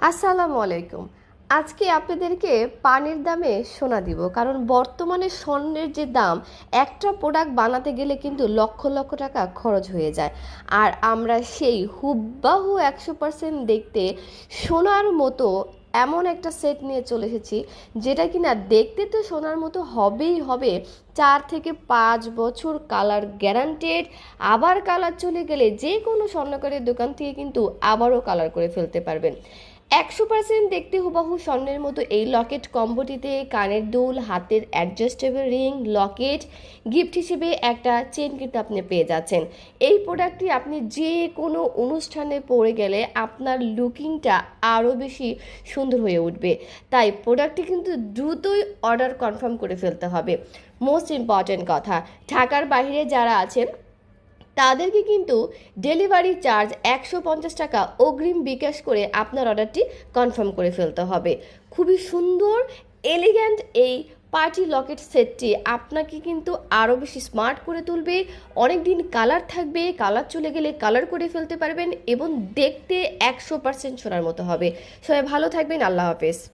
আসসালামু আলাইকুম। আজকে আপনাদেরকে পানির দামে সোনা দিব, কারণ বর্তমানে স্বর্ণের যে দাম, একটা প্রোডাক্ট বানাতে গেলে কিন্তু লক্ষ লক্ষ টাকা খরচ হয়ে যায়। আর আমরা সেই হুবহু 100% দেখতে সোনার মতো এমন একটা সেট নিয়ে চলে এসেছি, যেটা কিনা দেখতে তো সোনার মতো হবেই হবে। 4 থেকে 5 বছর কালার গ্যারান্টেড। আবার কালার চলে গেলে যে কোনো স্বর্ণকারের দোকান থেকে কিন্তু আবারও কালার করে ফেলতে পারবেন। 100% দেখতে হুবহু স্বর্ণের মতো এই লকেট কম্বোটিতে কানের দুল, হাতের অ্যাডজাস্টেবল রিং, লকেট, গিফট হিসেবে একটা চেন কিন্তু আপনি পেয়ে যাচ্ছেন। এই প্রোডাক্টটি আপনি যে কোনো অনুষ্ঠানে পরে গেলে আপনার লুকিংটা আরও বেশি সুন্দর হয়ে উঠবে। তাই প্রোডাক্টটি কিন্তু দ্রুতই অর্ডার কনফার্ম করে ফেলতে হবে। মোস্ট ইম্পর্ট্যান্ট কথা, ঢাকার বাইরে যারা আছেন তাদেরকে কিন্তু ডেলিভারি চার্জ 150 টাকা অগ্রিম বিকাশ করে আপনার অর্ডারটি কনফার্ম করে ফেলতে হবে। খুবই সুন্দর এলিগ্যান্ট এই পার্টি লকেট সেটটি আপনাকে কিন্তু আরও বেশি স্মার্ট করে তুলবে। অনেক দিন কালার থাকবে, কালার চলে গেলে কালার করে ফেলতে পারবেন এবং দেখতে 100% সোনার মতো হবে। সবাই ভালো থাকবেন, আল্লাহ হাফেজ।